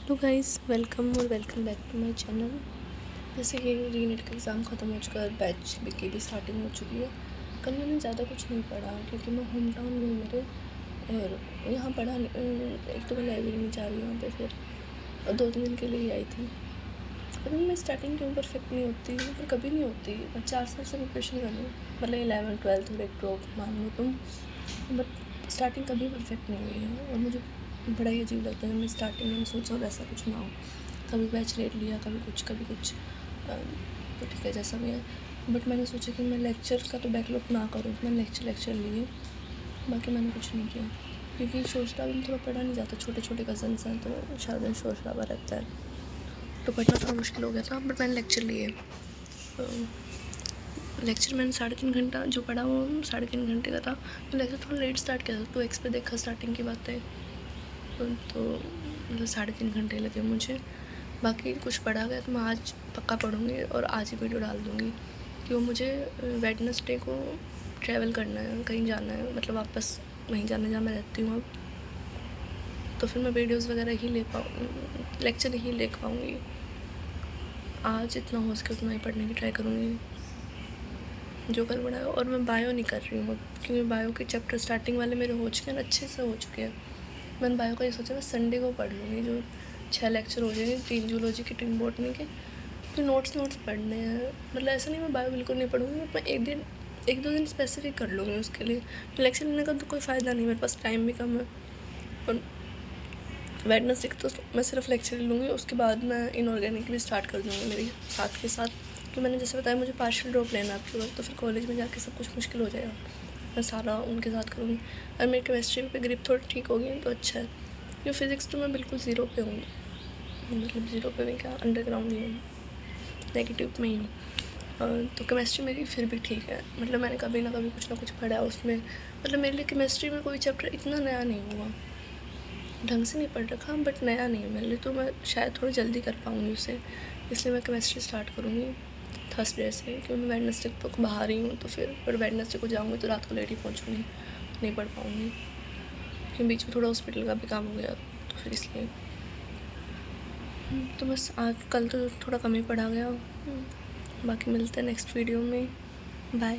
Hello guys, welcome back to my channel. जैसे कि रीनेट का एग्ज़ाम ख़त्म हो चुका है, बैच की भी स्टार्टिंग हो चुकी है। कल मैंने ज़्यादा कुछ नहीं पढ़ा क्योंकि मैं होम टाउन में हूँ मेरे, और यहाँ पढ़ा एक तो मैं लाइब्रेरी में जा रही हूँ यहाँ पे, फिर 2-3 दिन के लिए ही आई थी। पता नहीं मैं स्टार्टिंग क्यों परफेक्ट नहीं होती, पर कभी नहीं होती। मैं 4 साल से प्रिपरेशन कर रही हूँ, मतलब 11th-12th और एक ड्रॉप मान लो तुम, बट स्टार्टिंग कभी परफेक्ट नहीं हुई है। और मुझे बड़ा ही अजीब लगता है जब मैं स्टार्टिंग में सोचा और ऐसा कुछ ना हो। कभी बैच लेट लिया, कभी कुछ, तो ठीक है जैसा भी है। बट मैंने सोचा कि मैं लेक्चर का तो बैकलॉग ना करूँ, तो मैंने लेक्चर लिए, बाकी मैंने कुछ नहीं किया क्योंकि शोर शराबे में थोड़ा पढ़ा नहीं जाता। छोटे छोटे कज़न्स हैं तो सारा दिन शोर शराबा रहता है, तो पढ़ना थोड़ा मुश्किल हो गया था। बट मैंने लेक्चर लिए। लेक्चर मैंने 3.5 घंटा जो पढ़ा वो 3.5 घंटे का था। तो लेक्चर थोड़ा लेट स्टार्ट किया था, 2x पे देखा स्टार्टिंग की बातें, तो मतलब 3.5 घंटे लगे मुझे। बाकी कुछ पढ़ा गया तो मैं आज पक्का पढ़ूँगी और आज ही वीडियो डाल दूँगी, क्यों मुझे वेडनेसडे को ट्रैवल करना है, कहीं जाना है, मतलब वापस वहीं जाना जहाँ मैं रहती हूँ अब। तो फिर मैं वीडियोस वगैरह ही ले पाऊँ, लेक्चर ही ले पाऊँगी। आज जितना हो सके उतना ही पढ़ने की ट्राई करूँगी जो कल पढ़ा है। और मैं बायो नहीं कर रही हूँ अब, क्योंकि बायो के चैप्टर स्टार्टिंग वाले मेरे हो चुके हैं, अच्छे से हो चुके हैं। मैंने बायो का ये सोचा मैं संडे को पढ़ लूँगी, जो 6 लेक्चर हो जाएंगे, 3 जूलॉजी के, 3 बॉटनी के। फिर नोट्स पढ़ने हैं, मतलब ऐसा नहीं मैं बायो बिल्कुल नहीं पढ़ूँगी, बट मैं 1-2 दिन स्पेसिफिक कर लूँगी उसके लिए। लेक्चर लेने का तो कोई फ़ायदा नहीं, मेरे पास टाइम भी कम है। और वेडनेसडे तो मैं सिर्फ लेक्चर ले लूँगी, उसके बाद मैं इनऑर्गेनिक भी स्टार्ट कर दूँगी मेरी साथ के साथ, क्योंकि मैंने जैसे बताया मुझे पार्शियल ड्रॉप लेना है आपके वक्त, तो फिर कॉलेज में जाके सब कुछ मुश्किल हो जाएगा। मैं सारा उनके साथ करूँगी। और मेरी केमिस्ट्री पे ग्रिप थोड़ी ठीक होगी तो अच्छा है, क्योंकि फिज़िक्स तो मैं बिल्कुल ज़ीरो पे हूँ, मतलब ज़ीरो पे भी क्या, अंडरग्राउंड ही हूँ, नेगेटिव में ही हूँ। तो केमिस्ट्री मेरी फिर भी ठीक है, मतलब मैंने कभी ना कभी कुछ ना कुछ पढ़ा है उसमें। मतलब मेरे लिए केमिस्ट्री में कोई चैप्टर इतना नया नहीं हुआ, ढंग से नहीं पढ़ रखा, बट नया नहीं है मेरे लिए, तो मैं शायद थोड़ी जल्दी कर पाऊँगी उसे। इसलिए मैं केमिस्ट्री स्टार्ट करूँगी थर्सडे से, क्योंकि मैं वेडनेसडे तो बाहर ही हूँ, तो फिर वेडनेसडे को जाऊँगी तो रात को लेट ही पहुँचूँगी, नहीं पढ़ पाऊँगी, क्योंकि बीच में थोड़ा हॉस्पिटल का भी काम हो गया, तो फिर इसलिए तो बस आज कल तो थोड़ा कम ही पढ़ा गया। बाकी मिलते हैं नेक्स्ट वीडियो में, बाय।